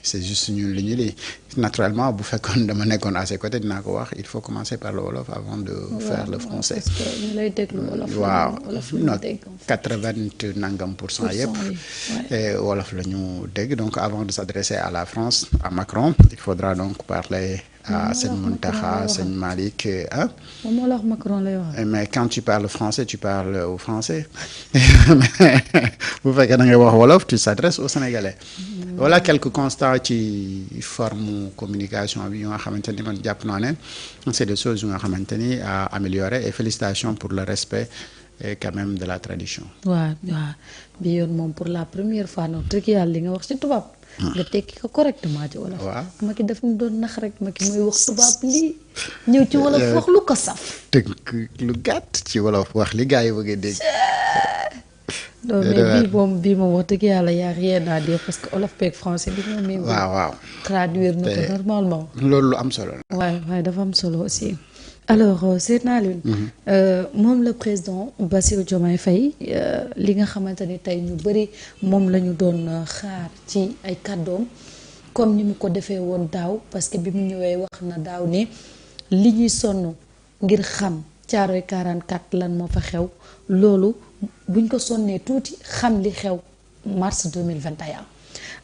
c'est juste ñun li ñu lii naturellement bu fekkoon dama nekkoon à ses côtés dinaa ko wax il faut commencer par le wolof avant de faire le français. parce que ñu lay déglu wolof. waaw non dégg 80 nangam pour cent yëpp. wolof la ñu dégg donc avant de s'adresser à la France à Macron il faudra donc parler à sëñ Mountakha sëñ Malick ah. moom moo la wax Macron lay wax. mais quand tu parles français tu parles au français bu fekkee da ngay wax wolof tu s'adresses aux Sénégalais. voilà quelques constats ci forme communication bi yu nga xamante ni man jàpp naa ne c'est des choses yu nga xamante ni à améliorer et félicitations pour le respect quand même de la tradition. waaw bi yoon moom pour la première fois nag dëgg yàlla li nga wax ci tubaab. nga tekki ko correctement ci wolof. waaw Macky daf ñu doon nax rek Macky mooy wax tubaab lii ñëw ci wolof wax lu ko saf. tënk lu gàtt ci wolof wax li gars yi bëgg a dégg. non mais bii moom wax dëgg yàlla y a rien à dire parce que wolof beeg français bi moom. waaw traduire na ko normalement. loolu lu am solo la. waaye dafa am solo aussi. alors Seydina Alioune. moom le président Bassirou Diomaye Faye li nga xamante ni tey ñu bëri moom la ñu doon xaar ci ay kàddoom comme ni mu ko defee woon daaw parce que bi mu ñëwee wax na daaw ne li ñuy sonn ngir xam Thiaroye 44 lan moo fa xew loolu buñ ko sonnee tuuti xam li xew mars 2021.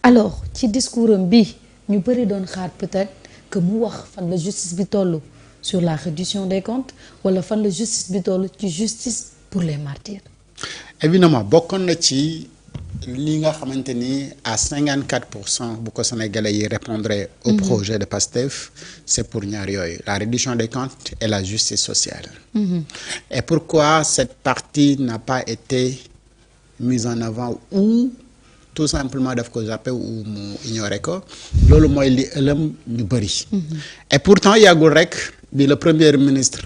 alors ci discours am bi ñu bëri doon xaar peut-être que mu wax fan la justice bi tollu sur la reddition des comptes wala fan la justice bi toll ci justice pour les martyrs. évidemment bokkoon na ci li nga xamante ni à 54% bu ko Sénégalais yi répondre au projet de PASTEF c'est pour ñaar yooyu la reddition des comptes et la justice sociale. Et pourquoi cette partie n'a pas été mise en avant ou tout simplement daf ko zappé ou mu ignoré ko loolu mooy li ëlëm ñu bëri. Et pourtant yàggul rek bi le premier ministre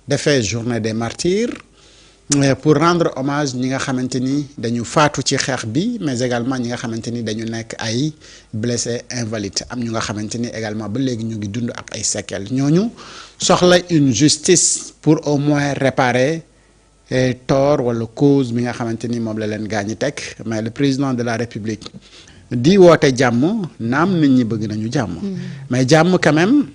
defee journée des martyrs pour rendre hommage ñi nga xamante ni dañu faatu ci xeex bi mais également ñi nga xamante ni dañu nekk ay blessés invalides am ñu nga xamante ni également ba léegi ñu ngi dund ak ay séquelles ñooñu soxla une justice pour au moins réparer tort wala cause bi nga xamante ni moom la leen gaañi teg mais le président de la République di woote jàmm naam nit ñi bëgg nañu jàmm mais jàmm quand même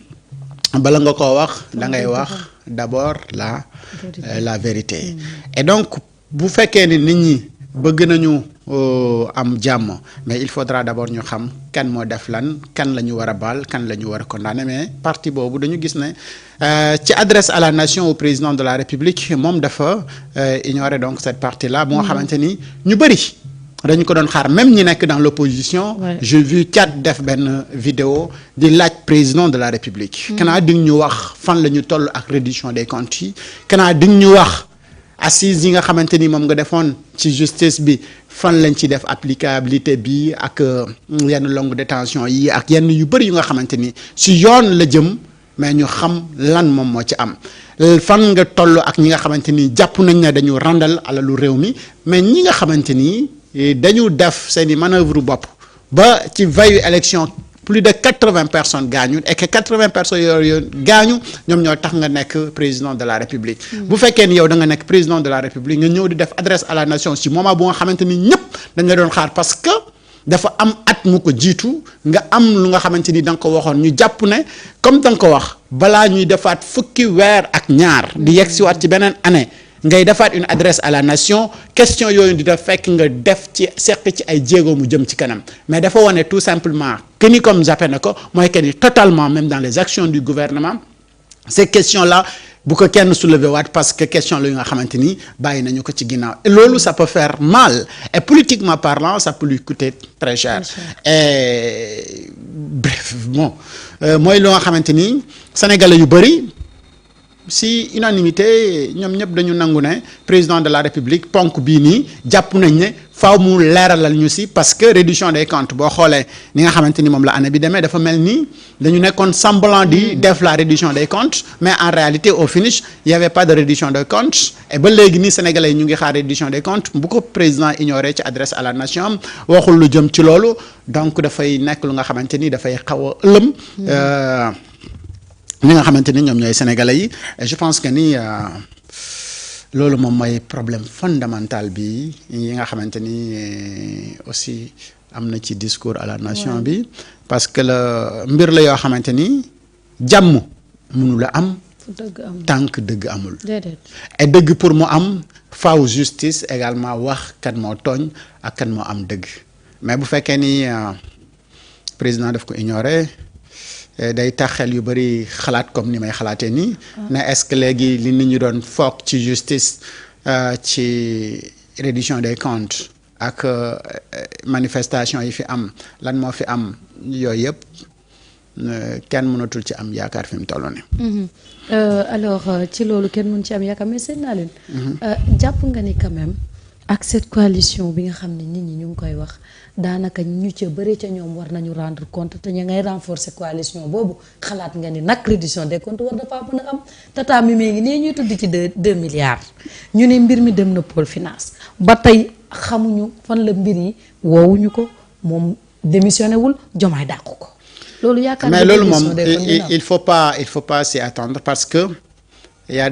bala nga koo wax da ngay wax d'abord la vérité et donc bu fekkee ni nit ñi bëgg nañu am jàmm mais il faudra d'abord ñu xam kan moo def lan kan la ñu war a baal kan la ñu war a condamner mais parti boobu dañu gis ne ci adresse à la nation au président de la République moom dafa ignorer donc cette partie là bu nga xamante ni ñu bëri dañu ko doon xaar même ñi nekk dans l'opposition. J'ai vu Thiat def benn vidéo di laaj président de la République. kanaa di ñu wax fan la ñu toll ak reddition des comptes yi kanaa di ñu wax assises yi nga xamante ni moom nga defoon ci justice bi fan lañ ci def applicabilité bi ak yenn longue détention yi ak yenn yu bëri yu nga xamante ni si yoon la jëm mais ñu xam lan moom moo ci am fan nga toll ak ñi nga xamante ni jàpp nañ ne dañu randal alalu réew mi mais ñi nga xamante ni dañu def seeni manœuvre bopp ba ci veille élection plus de 80 personnes gaañu et que 80 personnes yooyu gaañu ñoom ñoo tax nga nekk président de la République. bu fekkee ni yow da nga nekk président de la République nga ñëw di def adresse à la nation ci moment bu nga xamante ni ñëpp dañ la doon xaar parce que dafa am at mu ko jiitu nga am lu nga xamante ni da nga ko waxoon ñu jàpp ne comme da nga ko wax balaa ñuy defaat fukki weer ak ñaar di yegg si waat ci beneen année. ngay defaat une adresse à la nation question yooyu di def fekk nga def ci seq ci ay jéego mu jëm ci kanam mais dafa wane tout simplement que ni comme zappé na ko mooy que ni totalement même dans les actions du gouvernement ces questions là bu ko kenn soulever waat parce que question la yu nga xamante ni bàyyi nañu ko ci ginnaaw et loolu ça peut faire mal et politiquement parlant ça peut lui coûter très cher et bref bon mooy lu nga xamante ni sénégalais yu bëri si unanimité ñoom ñëpp dañu nangu ne président de la République ponk bii nii jàpp nañ ne faaw mu leeralal ñu si parce que reddition des comptes boo xoolee ni nga xamante ni moom la année bi demee dafa mel ni dañu nekkoon semblant di def la reddition des comptes mais en réalité au finish il y avait pas de reddition des comptes et ba léegi nii sénégalais yi ñu ngi xaar reddition des comptes bu ko président ignoré ci adresse à la nation waxul lu jëm ci loolu donc dafay nekk lu nga xamante ni dafay xaw a ëlëm ñi nga xamante ni ñoom ñooy sénégalais yi et je pense que ni loolu moom mooy problème fondamental bi yi nga xamante ni aussi am na ci discours à la nation bi parce que la mbir la yoo xamante ni jàmm mënu la am tant que dëgg amul et dëgg pour mu am faaw justice également wax kan moo tooñ ak kan moo am dëgg mais bu fekkee ni président daf ko ignorer day tax xel yu bëri xalaat comme ni may xalaatee nii ne est-ce que léegi li nit ñi doon foog ci justice ci reddition des comptes ak manifestation yi fi am lan moo fi am yooyu yëpp kenn mënatul ci am yaakaar fi mu toll nii. Alors ci loolu kenn mën ci am yaakaar mais seen naa leen. jàpp nga ni quand même ak cette coalition bi nga xam ne nit ñi ñu ngi koy wax daanaka ñu ca bëri ca ñoom war nañu rendre compte te ñu ngay renforcer coalition boobu xalaat nga ni nag reddition des comptes war dafa mën a am tata mi ngi nii ñuy tudd ci 2 milliards ñu ne mbir mi dem na pôle finance ba tey xamuñu fan la mbir yi woowuñu ko moom démissionné wul Diomaye dàq ko. loolu yaakaar mais loolu moom il faut pas s'y attendre parce que il y a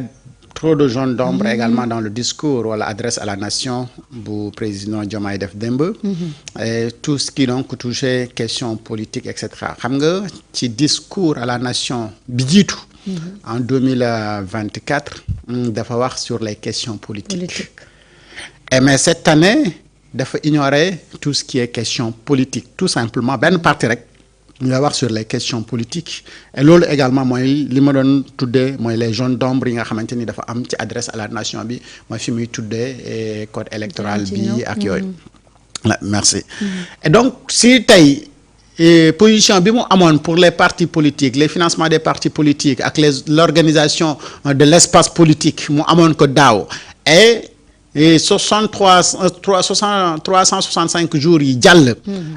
trop de zones d'ombre également dans le discours wala adresse à la nation bu président Diomaye def démb et tout ce qui donc touché question politique et cetera xam nga ci discours à la nation bi jiitu en 2024 dafa wax sur les questions politiques et mais cette année dafa ignorer tout ce qui est question politique tout simplement benn parti rek nga wax sur les questions politiques et loolu également mooy li ma doon tuddee mooy les zones d'ombre yi nga xamante ni dafa am ci adresse à la nation bi mooy fi muy tuddee code électoral bi ak yooyu merci et donc si tey position bi mu amoon pour les partis politiques les financements des partis politiques ak l'organisation de l'espace politique mu amoon ko daaw et 365 jours yi jàll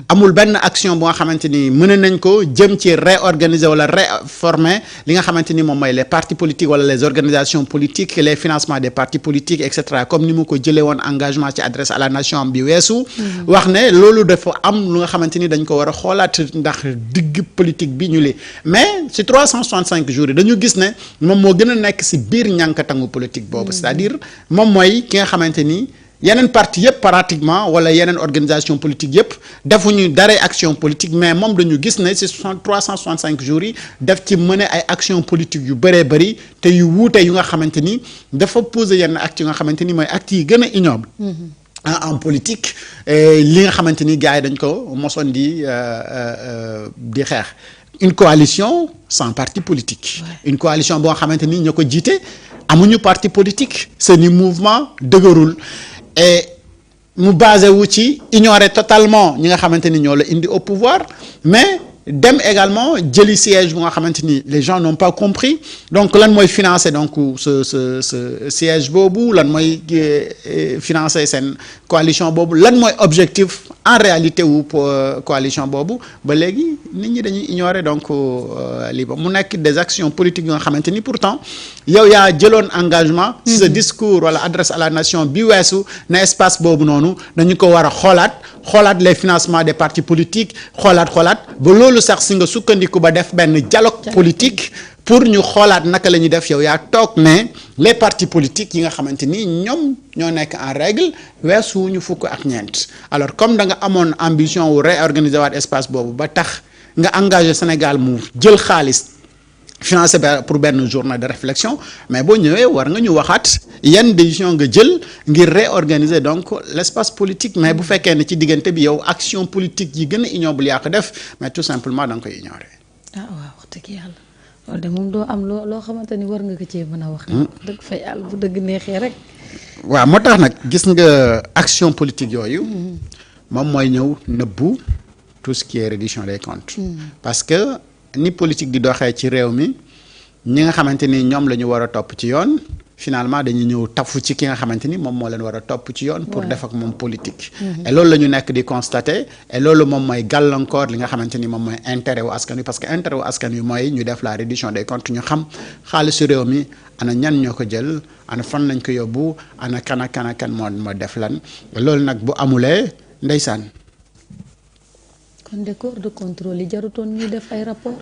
amul benn action bu nga xamante ni mën nañ ko jëm ci réorganiser wala réformer li nga xamante ni moom mooy les partis politiques wala les organisations politiques les financements des partis politiques et cetera comme ni mu ko jëlee woon engagement ci adresse à la nation bi weesu wax ne loolu dafa am lu nga xamante ni dañ ko war a xoolaat ndax digg politique bi ñu li mais ci 365 jours yi dañu gis ne moom moo gën a nekk ci biir ñànkatangu politique boobu c'est-à-dire moom mooy ki nga xamante ni yeneen parti yëpp pratiquement wala yeneen organisation politique yëpp defuñu dara action politique mais moom dañu gis ne ci 365 jours yi def ci mener ay action politique yu bëree bëri te yu wuute yu nga xamante ni dafa poser yenn actes yu nga xamante ni mooy actes yi gën a ignoble en politique li nga xamante ni gars yi dañ ko mosoon di xeex une coalition sans parti politique une coalition boo xamante ni ñoo ko jiite amuñu parti politique seeni mouvement dëgërul et mu basé wu ci ignorer totalement ñi nga xamante ni ñoo la indi au pouvoir mais dem également jëli siège bu nga xamante ni les gens n'ont pas compris donc lan mooy financer donc ce siège boobu lan mooy financer seen coalition boobu lan mooy objectif en réalité wu coalition boobu ba léegi nit ñi dañuy ignorer donc lii ba mu nekk des actions politiques yu nga xamante ni pourtant yow yaa jëloon engagement ce discours wala adresse à la nation bi weesu ne espace boobu noonu dañu ko war a xoolaat les financements des partis politiques xoolaat ba loolu sax si nga sukkandiku ba def benn dialogue politique pour ñu xoolaat naka la ñuy def yow yaa toog ne les partis politiques yi nga xamante ni ñoom ñoo nekk en règle weesu ñu fukk ak ñeent alors comme da nga amoon ambition wu réorganiser waat espace boobu ba tax nga engagé Sénégal mu jël xaalis financé pour benn journée de réflexion mais boo ñëwee war nga ñu waxaat yan décision nga jël ngir réorganiser donc l'espace politique mais bu fekkee ne ci diggante bi yow action politique yi gën a ignoble yaa ko def mais tout simplement da nga koy ignorer. waaw wax dëgg yàlla loolu de moom doo am loo xamante ni war nga ko cee mën a wax. dëgg fa yàlla bu dëgg neexee rek. waaw moo tax nag gis nga action politique yooyu. moom mooy ñëw nëbbu tout ce qui est reddition des comptes. parce que ni politique di doxee ci réew mi ñi nga xamante ni ñoom la ñu war a topp ci yoon finalement dañuy ñëw tafu ci ki nga xamante ni moom moo leen war a topp ci yoon. pour def ak moom politique. et loolu la ñu nekk di constater et loolu moom mooy gàllankoor li nga xamante ni moom mooy intérêt wu askan wi parce que intérêt wu askan wi mooy ñu def la reddition des comptes ñu xam xaalisu réew mi ana ñan ñoo ko jël ana fan lañ ko yóbbu ana kan ak kan moo def lan loolu nag bu amulee ndeysaan. kon de corps de contrôle yi jarutoon ñuy def ay rapport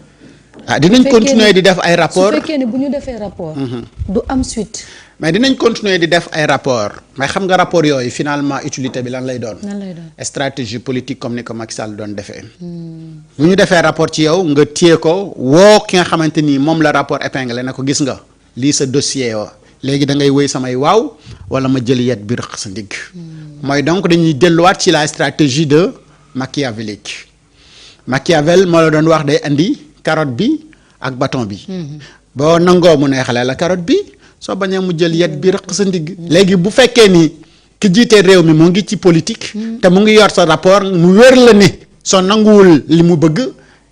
dinañ continuer di def ay rapport su fekkee ne bu ñu defee rapport. du am suite. mais dinañ continuer di def ay rapport mais xam nga rapport yooyu finalement utilité bi lan lay doon. stratégie politique comme ni ko Macky Sall doon defee. bu ñu defee rapport ci yow nga téye ko woo ki nga xamante ni moom la rapport épinglé na ko gis nga lii sa dossier wa léegi da ngay wéy samay waaw wala ma jël yet bi rëq sa ndigg. mooy donc dañuy delluwaat ci la stratégie de machiavélique. Machiavel moo la doon wax day andi carotte bi ak bâton bi. boo nangoo mu neexalee la carotte bi. soo bañee mu jël yet bi rëq sa ndigg. léegi bu fekkee ni ki jiite réew mi mu ngi ci politique. te mu ngi yor sa rapport mu wér la ne soo nanguwul li mu bëgg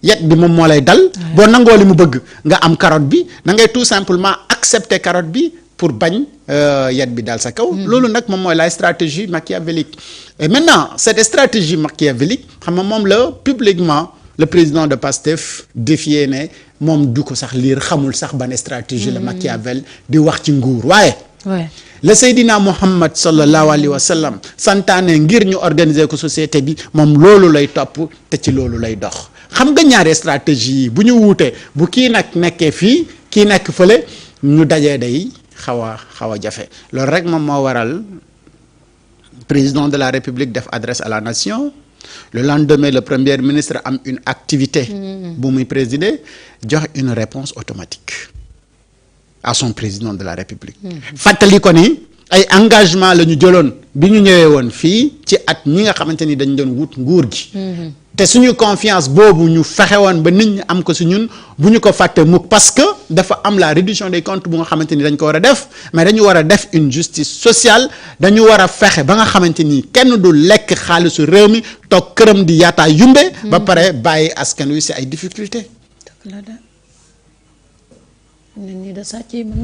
yet bi moom moo lay dal. boo nangoo li mu bëgg nga am carotte bi da ngay tout simplement accepter carotte bi pour bañ yet bi dal sa kaw. loolu nag moom mooy la stratégie machiavélique. et maintenant cette stratégie machiavélique xam nga moom la publiquement le président de PASTEF défier ne moom du ko sax liir xamul sax ban stratégie la Machiavel di wax ci nguur waaye. la Seydina Muhammad sallallahu alayhi wa sallam santaane ngir ñu organiser ko société bi moom loolu lay topp te ci loolu lay dox. xam nga ñaari stratégie yi bu ñu wuutee bu kii nag nekkee fii kii nekk fële ñu dajee day xaw a jafe loolu rek moom moo waral président de la République def adresse à la nation. Le lendemain, le premier ministre a une activité bu muy présider jox une réponse automatique à son président de la République. fàttali ko ni ay engagement la ñu jëloon bi ñu ñëwee woon fii ci at ñi nga xamante ni dañ doon wut nguur gi. te suñu confiance boobu ñu fexe woon ba nit ñi am ko si ñun bu ñu ko fàtte mukk parce que dafa am la reddition des comptes bu nga xamante ni dañ ko war a def mais dañu war a def une justice sociale dañu war a fexe ba nga xamante ni kenn du lekk xaalisu réew mi toog këram di yaataa yumbe ba pare bàyyi askan wi si ay difficultés.